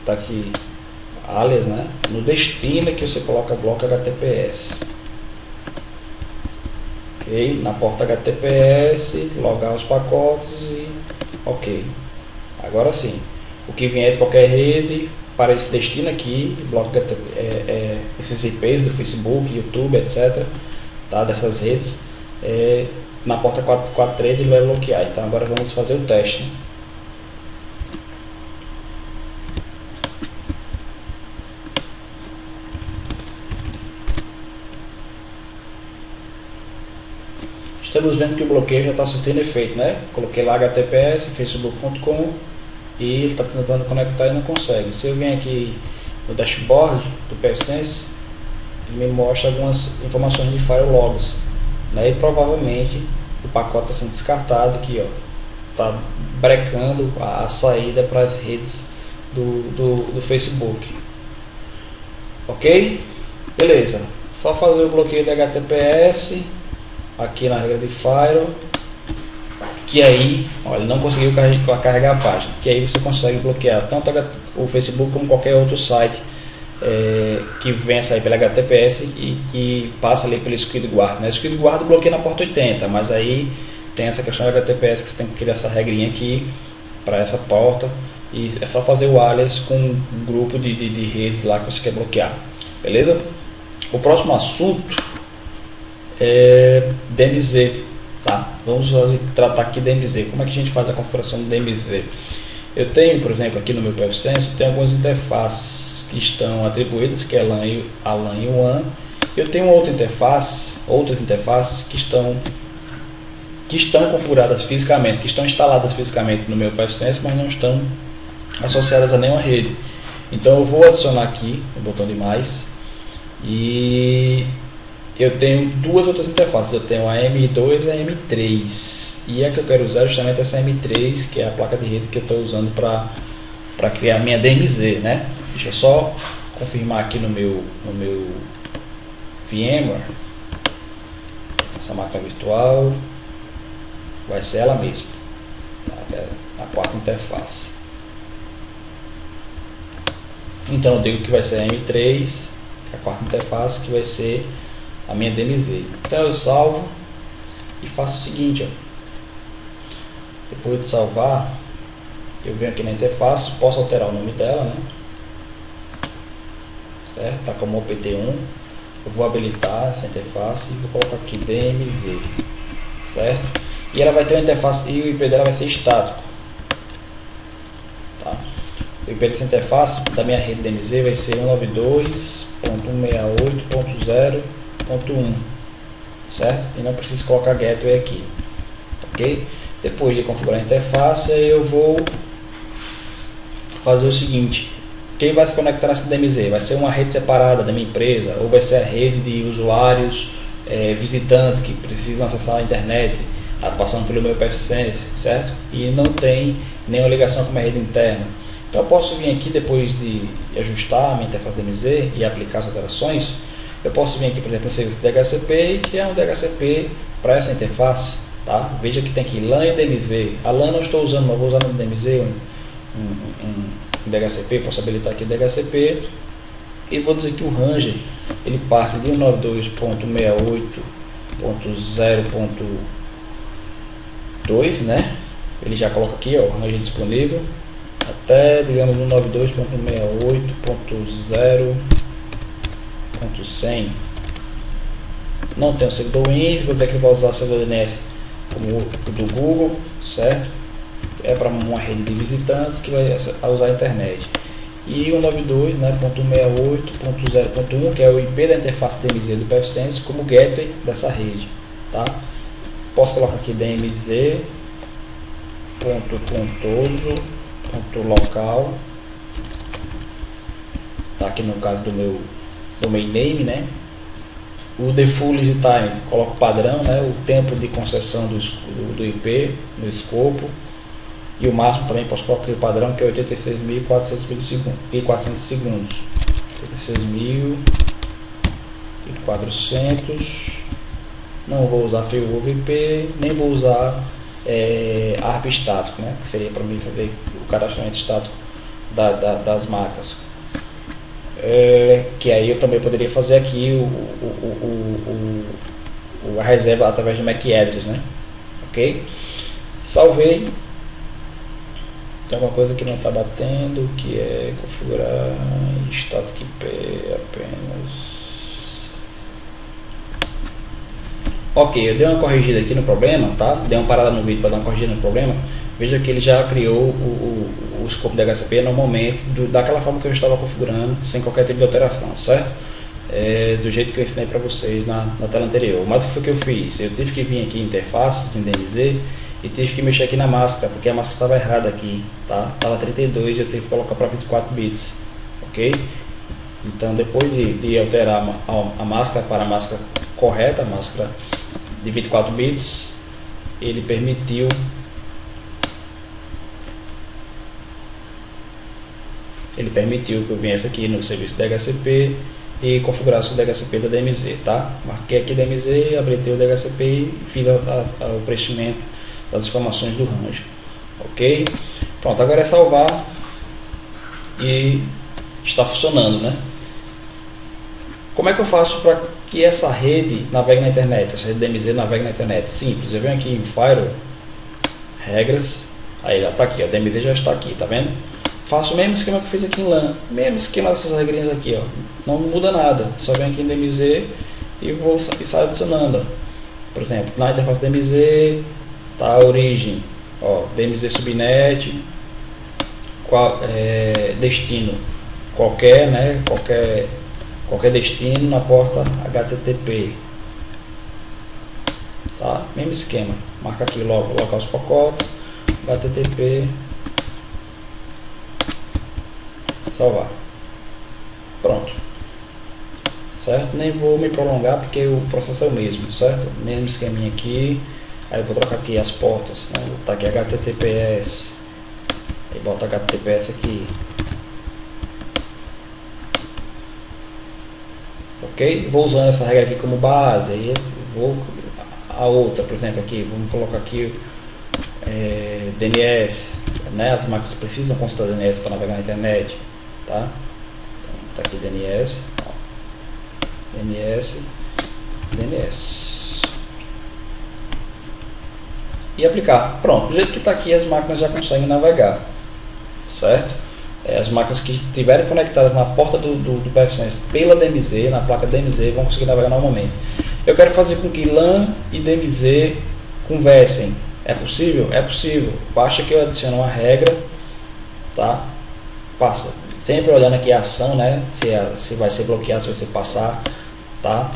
tá aqui alias, né? No destino é que você coloca bloco HTTPS, ok? Na porta HTTPS, logar os pacotes e ok. Agora sim, o que vier de qualquer rede para esse destino aqui, bloco esses IPs do Facebook, YouTube, etc, tá? Dessas redes, na porta 443 ele vai bloquear. Então agora vamos fazer o teste. Estamos vendo que o bloqueio já está surtindo efeito, né? Coloquei lá https facebook.com e ele está tentando conectar e não consegue. Se eu venho aqui no dashboard do PF-Sense, ele me mostra algumas informações de file logs, né? E provavelmente o pacote está sendo descartado aqui, ó, está brecando a saída para as redes do Facebook. Ok? Beleza, só fazer o bloqueio de HTTPS aqui na regra de Firewall, que aí, olha, ele não conseguiu carregar a página, que aí você consegue bloquear tanto o Facebook como qualquer outro site que venha sair pela HTTPS e que passa ali pelo SquidGuard, né? O SquidGuard bloqueia na porta 80, mas aí tem essa questão da HTTPS que você tem que criar essa regrinha aqui para essa porta, e é só fazer o alias com um grupo de redes lá que você quer bloquear, beleza? O próximo assunto é DMZ, tá? Vamos tratar aqui DMZ. Como é que a gente faz a configuração do DMZ? Eu tenho, por exemplo, aqui no meu PF-Sense, tem algumas interfaces que estão atribuídas, que é a LAN e o WAN. Eu tenho outras interfaces que estão que estão configuradas fisicamente, que estão instaladas fisicamente no meu PFSense, mas não estão associadas a nenhuma rede. Então eu vou adicionar aqui o botão de mais, e eu tenho duas outras interfaces, eu tenho a M2 e a M3, e a que eu quero usar é justamente essa M3, que é a placa de rede que eu estou usando para criar a minha DMZ, né? Deixa eu só confirmar aqui no meu VMware, essa máquina virtual vai ser ela mesma, tá? Que é a quarta interface. Então eu digo que vai ser a M3, que é a quarta interface, que vai ser a minha DMZ. Então eu salvo e faço o seguinte, ó. Depois de salvar, eu venho aqui na interface, posso alterar o nome dela, né? Certo? Está como OPT1. Eu vou habilitar essa interface e vou colocar aqui DMZ, certo? E ela vai ter uma interface, e o IP dela vai ser estático, tá? O IP dessa interface da minha rede DMZ vai ser 192.168.0.1, certo? E não preciso colocar gateway aqui, ok? Depois de configurar a interface, eu vou fazer o seguinte: quem vai se conectar nessa DMZ? Vai ser uma rede separada da minha empresa, ou vai ser a rede de usuários, visitantes que precisam acessar a internet, passando pelo meu PFSense, certo? E não tem nenhuma ligação com a minha rede interna. Então eu posso vir aqui, depois de ajustar a minha interface DMZ e aplicar as alterações, eu posso vir aqui, por exemplo, no serviço DHCP e criar um DHCP para essa interface, tá? Veja que tem aqui LAN e DMZ. A LAN não estou usando, mas vou usar no DMZ um DHCP, posso habilitar aqui o DHCP e vou dizer que o Ranger ele parte de 192.68.0.2, né? Ele já coloca aqui, ó, o Ranger disponível até, digamos, 192.68.0.100. Não tem o servidor WINS, vou ter que usar o servidor DNS como o do Google, certo? É para uma rede de visitantes que vai usar a internet. E o 92, né, .168.0.1, que é o IP da interface DMZ do PFSense, como gateway dessa rede, tá? Posso colocar aqui DMZ.contoso.local, tá aqui no caso do meu domain name, né? O default easy time, coloco o padrão, né, o tempo de concessão do IP no escopo. E o máximo também posso colocar o padrão, que é 86.400 segundos. 86.400. Não vou usar failover IP, nem vou usar ARP estático, né? Que seria para mim fazer o cadastramento estático das máquinas. Que aí eu também poderia fazer aqui a reserva através do MAC address, né? Ok? Salvei. Tem alguma coisa que não está batendo, que é configurar static IP apenas. Ok, eu dei uma corrigida aqui no problema, tá? Dei uma parada no vídeo para dar uma corrigida no problema. Veja que ele já criou o escopo de DHCP no momento, daquela forma que eu estava configurando, sem qualquer tipo de alteração, certo? Do jeito que eu ensinei para vocês na tela anterior. Mas o que foi que eu fiz? Eu tive que vir aqui em interfaces, em DMZ, e tive que mexer aqui na máscara, porque a máscara estava errada aqui, tá? Estava 32 e eu tive que colocar para 24 bits, ok? Então depois de alterar a máscara para a máscara correta, a máscara de 24 bits, ele permitiu que eu viesse aqui no serviço DHCP e configurasse o DHCP da DMZ, tá? Marquei aqui DMZ, habilitei o DHCP e fiz o preenchimento das informações do Ranger, ok? Pronto, agora é salvar e está funcionando, né? Como é que eu faço para que essa rede navegue na internet, essa rede DMZ navegue na internet? Simples, eu venho aqui em Firewall, regras, aí já está aqui, a DMZ já está aqui, tá vendo? Faço o mesmo esquema que eu fiz aqui em LAN, mesmo esquema dessas regrinhas aqui, ó. Não muda nada, só venho aqui em DMZ e saio adicionando, ó. Por exemplo, na interface DMZ tá a origem, ó, DMZ subnet, destino qualquer, né, qualquer destino na porta HTTP, tá? Mesmo esquema, marca aqui logo, colocar os pacotes, HTTP, salvar. Pronto. Certo? Nem vou me prolongar porque o processo é o mesmo, certo? Mesmo esqueminha aqui. Aí eu vou trocar aqui as portas, né? Vou botar aqui HTTPS. Aí bota HTTPS aqui. Ok? Vou usando essa regra aqui como base. Aí vou a outra, por exemplo, aqui. Vamos colocar aqui DNS, né? As máquinas precisam consultar DNS para navegar na internet, tá? Então, tá aqui DNS, ó. DNS e aplicar. Pronto, do jeito que está aqui, as máquinas já conseguem navegar, certo? As máquinas que estiverem conectadas na porta do pfSense pela DMZ, na placa DMZ, vão conseguir navegar normalmente. Eu quero fazer com que LAN e DMZ conversem. É possível? É possível. Basta que eu adicione uma regra, tá? Passa. Sempre olhando aqui a ação, né? Se vai ser bloqueado, se vai ser passar, tá?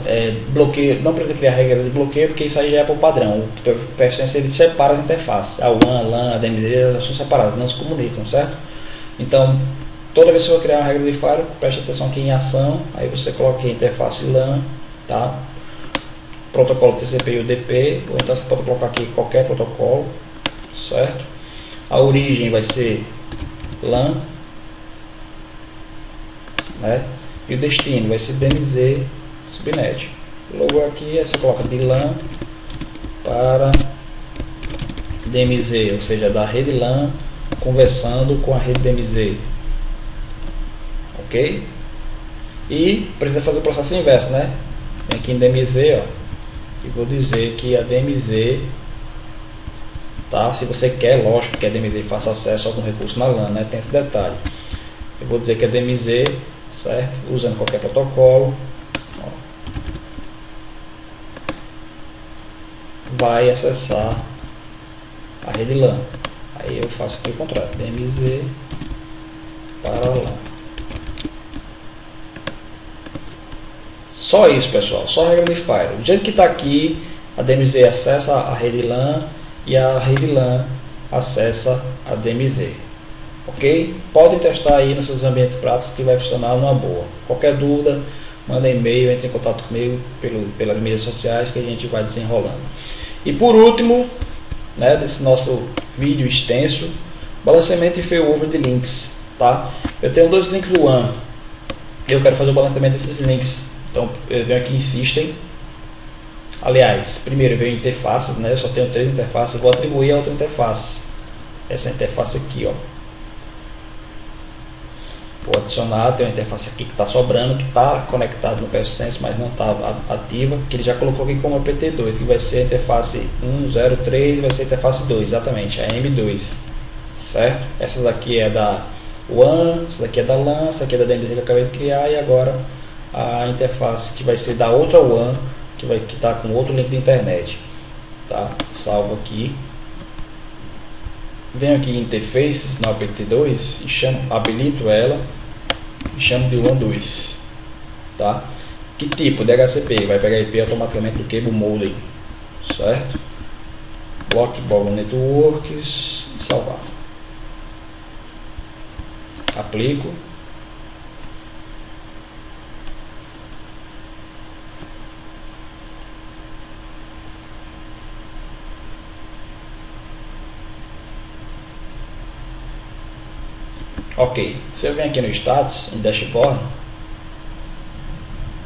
Bloqueio, não precisa criar regra de bloqueio, porque isso aí já é por padrão. O pfSense ele separa as interfaces. A WAN, a LAN, a DMZ, elas são separadas, não se comunicam, certo? Então, toda vez que eu criar uma regra de firewall, preste atenção aqui em ação, aí você coloca aqui a interface LAN, tá? Protocolo TCP e UDP, ou então você pode colocar aqui qualquer protocolo, certo? A origem vai ser LAN, né? E o destino vai ser DMZ subnet. Logo aqui, aí você coloca de LAN para DMZ, ou seja, da rede LAN conversando com a rede DMZ, ok? E precisa fazer o processo inverso, né? Vem aqui em DMZ, ó, e vou dizer que a DMZ, tá? Se você quer, lógico que a DMZ faça acesso a algum recurso na LAN, né? Tem esse detalhe. Eu vou dizer que a DMZ, certo? Usando qualquer protocolo, ó, vai acessar a rede LAN. Aí eu faço aqui o contrário, DMZ para LAN. Só isso, pessoal, só a regra de firewall. Do jeito que está aqui, a DMZ acessa a rede LAN e a rede LAN acessa a DMZ. Ok? Podem testar aí nos seus ambientes práticos que vai funcionar numa boa. Qualquer dúvida, manda e-mail, entre em contato comigo pelas mídias sociais que a gente vai desenrolando. E por último, né, desse nosso vídeo extenso, balanceamento e failover de links, tá? Eu tenho dois links do WAN, eu quero fazer o balanceamento desses links. Então eu venho aqui em System, aliás, primeiro eu venho em interfaces, né? Eu só tenho 3 interfaces, eu vou atribuir a outra interface, essa interface aqui, ó. Vou adicionar, tem uma interface aqui que está sobrando, que está conectado no pfSense, mas não está ativa, que ele já colocou aqui como PT2, que vai ser a interface 103, vai ser a interface 2, exatamente, a M2, certo? Essa daqui é da WAN, essa daqui é da LAN, essa daqui é da DMZ que eu acabei de criar, e agora a interface que vai ser da outra WAN, que está com outro link de internet, tá? Salvo aqui. Venho aqui em Interfaces na PT2 e habilito ela e chamo de WAN 2, tá? Que tipo? DHCP, vai pegar IP automaticamente do Cable Modem, certo? Blockball Networks e salvar. Aplico. Ok, se eu venho aqui no status, em dashboard,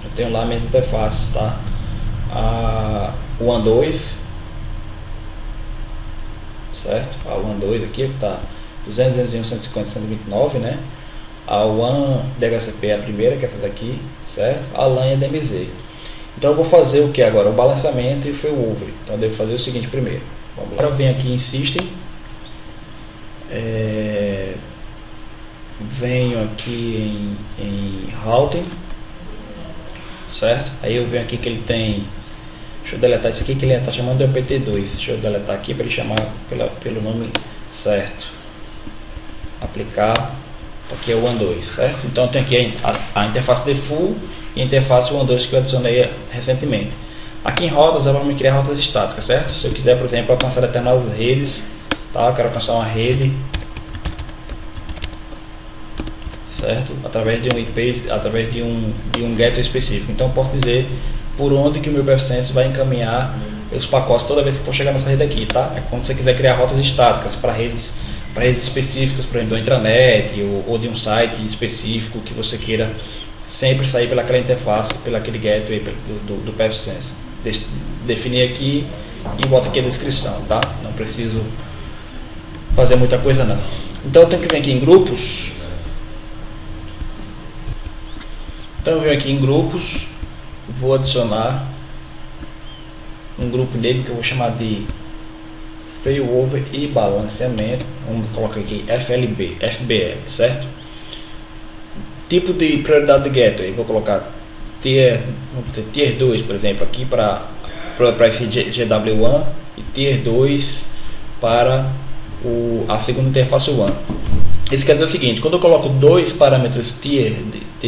eu tenho lá a mesma interface, tá? O WAN 2, certo? A WAN 2 aqui que está 201, 150, 129, né? A WAN DHCP é a primeira, que é essa daqui, certo? A LAN é a DMZ. Então eu vou fazer o que agora? O balanceamento e o failover. Então eu devo fazer o seguinte primeiro. Vamos lá. Agora eu venho aqui em System. Venho aqui em Routing, certo? Aí eu venho aqui que ele tem, deixa eu deletar isso aqui que ele está chamando de PT2, deixa eu deletar aqui para ele chamar pelo nome certo. Aplicar, aqui é o WAN 2, certo? Então tem aqui a interface default e a interface WAN 2 que eu adicionei recentemente. Aqui em rotas ela vai me criar rotas estáticas, certo? Se eu quiser, por exemplo, alcançar determinadas redes, tá? Eu quero alcançar uma rede, certo? Através de um IP, através de um gateway específico. Então eu posso dizer por onde que o meu PFSense vai encaminhar os pacotes toda vez que for chegar nessa rede aqui, tá? É quando você quiser criar rotas estáticas para redes específicas, por exemplo, da intranet ou de um site específico que você queira sempre sair pelaquela interface, pelaquele gateway do PFSense. Definir aqui e boto aqui a descrição, tá? Não preciso fazer muita coisa não. Então eu tenho que vir aqui em grupos. Então eu venho aqui em grupos, vou adicionar um grupo nele que eu vou chamar de failover e balanceamento. Vamos colocar aqui FBL, certo? Tipo de prioridade de gateway, vou colocar tier 2, por exemplo, aqui para esse GW1 e tier 2 para a segunda interface 1. Isso quer dizer o seguinte: quando eu coloco dois parâmetros tier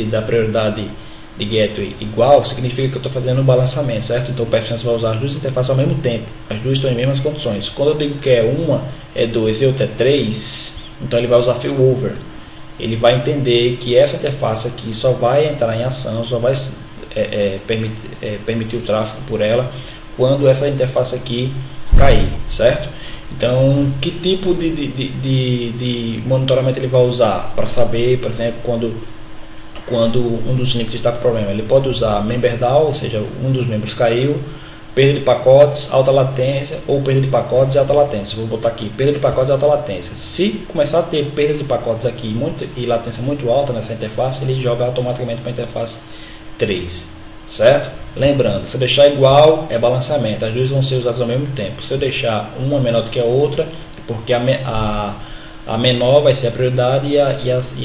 da prioridade de gateway igual, significa que eu estou fazendo um balanceamento, certo? Então o PFSense vai usar as duas interfaces ao mesmo tempo, as duas estão em mesmas condições. Quando eu digo que é uma é 2 e outra é 3, então ele vai usar failover. Ele vai entender que essa interface aqui só vai entrar em ação, só vai permitir o tráfego por ela quando essa interface aqui cair, certo? Então, que tipo de monitoramento ele vai usar para saber, por exemplo, quando um dos links está com problema? Ele pode usar member down, ou seja, um dos membros caiu, perda de pacotes, alta latência, ou perda de pacotes e alta latência. Vou botar aqui, perda de pacotes e alta latência. Se começar a ter perda de pacotes aqui e latência muito alta nessa interface, ele joga automaticamente para a interface 3, certo? Lembrando, se eu deixar igual, é balanceamento, as duas vão ser usadas ao mesmo tempo. Se eu deixar uma menor do que a outra, porque a menor vai ser a prioridade e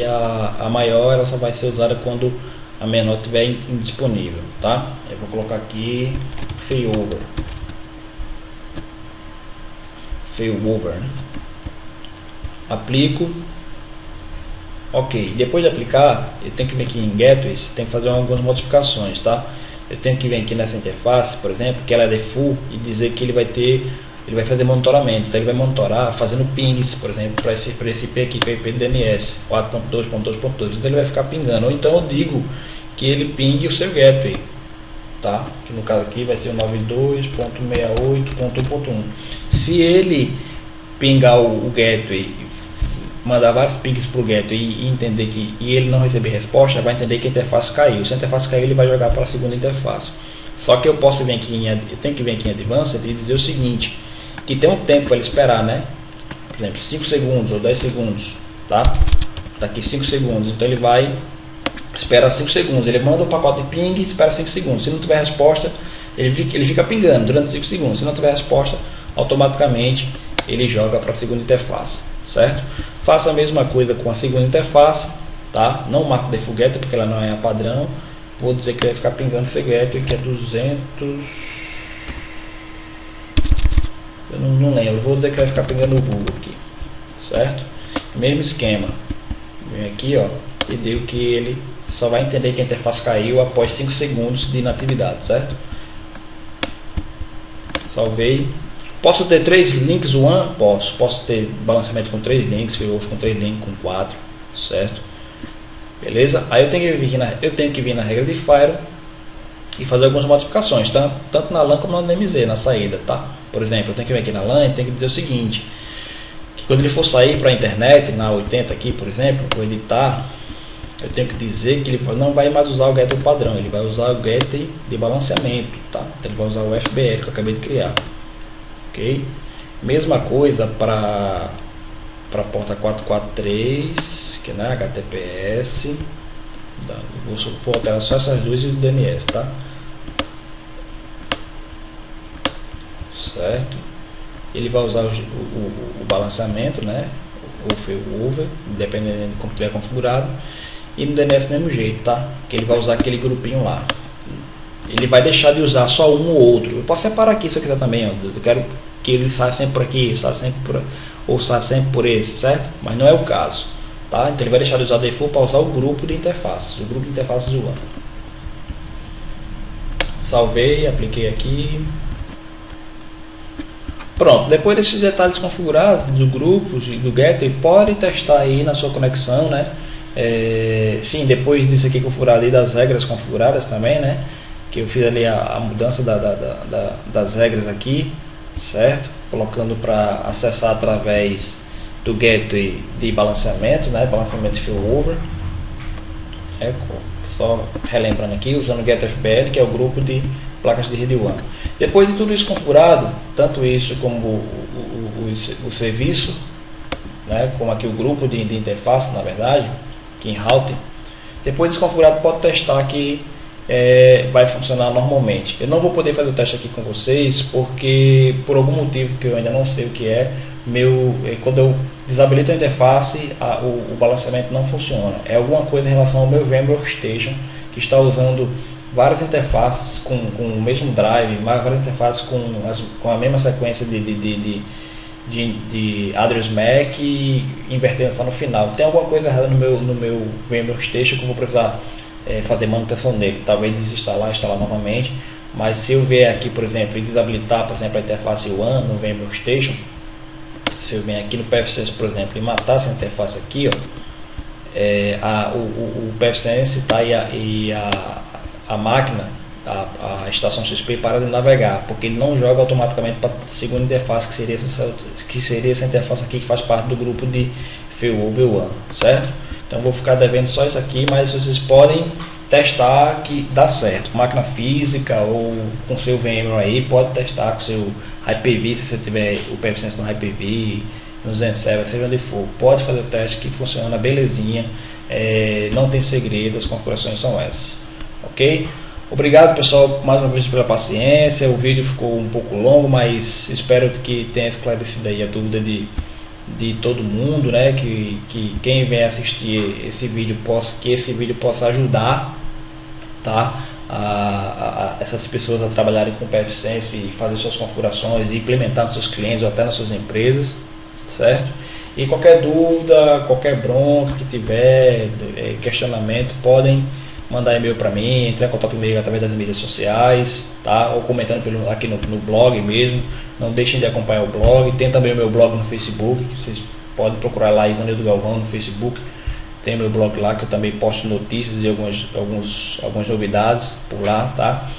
a maior ela só vai ser usada quando a menor estiver indisponível, tá? Eu vou colocar aqui failover, né? Aplico, ok. Depois de aplicar, eu tenho que vir aqui em gateways, tem que fazer algumas modificações, tá? Eu tenho que vir aqui nessa interface, por exemplo, que ela é default, e dizer que ele vai fazer monitoramento. Então ele vai monitorar fazendo pings, por exemplo, para esse IP aqui, que é o IP do DNS 4.2.2.2. Então ele vai ficar pingando. Ou então eu digo que ele pingue o seu gateway, tá? Que no caso aqui vai ser o 92.68.1.1. Se ele pingar o gateway, mandar vários pings para o gateway e entender que ele não receber resposta, vai entender que a interface caiu. Se a interface caiu, ele vai jogar para a segunda interface. Só que eu posso vir aqui eu tenho que vir aqui em Advanced e dizer o seguinte, que tem um tempo para ele esperar, né? Por exemplo, 5 segundos ou 10 segundos, tá? Tá aqui 5 segundos, então ele vai esperar 5 segundos. Ele manda o pacote de ping e espera 5 segundos. Se não tiver resposta, ele fica pingando durante 5 segundos. Se não tiver resposta, automaticamente ele joga para a segunda interface, certo? Faça a mesma coisa com a segunda interface, tá? Não marco default gateway porque ela não é a padrão. Vou dizer que vai ficar pingando esse gateway que é 200. Eu não lembro. Vou dizer que vai ficar pingando o Google aqui, certo? Mesmo esquema. Vem aqui, ó, e digo que ele só vai entender que a interface caiu após 5 segundos de inatividade, certo? Salvei. Posso ter 3 links one? Posso ter balanceamento com 3 links, failover com 3 links, com 4, certo? Beleza? Aí eu tenho que vir na regra de Firewall e fazer algumas modificações, tanto na LAN como na DMZ, na saída, tá? Por exemplo, eu tenho que vir aqui na LAN e tenho que dizer o seguinte, que quando ele for sair para a internet, na 80 aqui, por exemplo, vou editar, eu tenho que dizer que ele não vai mais usar o gateway padrão, ele vai usar o gateway de balanceamento, tá? Então ele vai usar o FBL que eu acabei de criar. Ok? Mesma coisa para a porta 443, que é, né, HTTPS. Vou alterar só essas duas e o DNS, tá? Certo? Ele vai usar o balanceamento, né? O failover, dependendo de como estiver configurado. E no DNS do mesmo jeito, tá? Que ele vai usar aquele grupinho lá. Ele vai deixar de usar só um ou outro. Eu posso separar aqui se eu quiser também, ó. Eu quero que ele saia sempre por aqui, saia sempre por, ou saia sempre por esse, certo? Mas não é o caso, tá? Então ele vai deixar de usar default para usar o grupo de interfaces, o grupo de interfaces 1. Salvei, apliquei aqui. Pronto, depois desses detalhes configurados do grupo, do Gateway, pode testar aí na sua conexão, né? Sim, depois disso aqui configurado aí, das regras configuradas também, né? Que eu fiz ali a mudança das regras aqui, certo? Colocando para acessar através do Gateway de balanceamento, né? Balanceamento de failover. Só relembrando aqui, usando o GetFPL, que é o grupo de placas de rede WAN. Depois de tudo isso configurado, tanto isso como o serviço, né, como aqui o grupo de interface, na verdade, aqui em routing, depois disso configurado, pode testar que vai funcionar normalmente. Eu não vou poder fazer o teste aqui com vocês, porque por algum motivo que eu ainda não sei o que é, quando eu desabilito a interface, o balanceamento não funciona. É alguma coisa em relação ao meu VMware Workstation, que está usando várias interfaces com o mesmo drive, várias interfaces com a mesma sequência de address MAC e invertendo só no final. Tem alguma coisa errada no meu VMware Workstation que eu vou precisar fazer manutenção nele, talvez desinstalar, instalar novamente. Mas se eu vier aqui, por exemplo, e desabilitar, por exemplo, a interface WAN no VMware Workstation, se eu vier aqui no pfSense, por exemplo, e matar essa interface aqui, ó, o pfSense tá, e a máquina, a estação XP, para de navegar, porque ele não joga automaticamente para a segunda interface, que seria essa interface aqui, que faz parte do grupo de failover WAN, certo? Então vou ficar devendo só isso aqui, mas vocês podem testar que dá certo. Máquina física ou com seu VMware aí, pode testar com seu Hyper-V, se você tiver o pfSense no Hyper-V, no ZenServer, seja onde for, pode fazer o teste que funciona belezinha, não tem segredo, as configurações são essas, ok? Obrigado, pessoal, mais uma vez pela paciência. O vídeo ficou um pouco longo, mas espero que tenha esclarecido aí a dúvida de todo mundo, né? Que quem vem assistir esse vídeo possa ajudar, tá? Essas pessoas a trabalharem com pfSense e fazer suas configurações e implementar nos seus clientes ou até nas suas empresas, certo? E qualquer dúvida, qualquer bronca que tiver, questionamento, podem mandar e-mail para mim, entrar em contato comigo através das mídias sociais, tá? Ou comentando aqui no blog mesmo. Não deixem de acompanhar o blog. Tem também o meu blog no Facebook, vocês podem procurar lá Ivanildo Galvão no Facebook. Tem meu blog lá que eu também posto notícias e algumas novidades por lá, tá?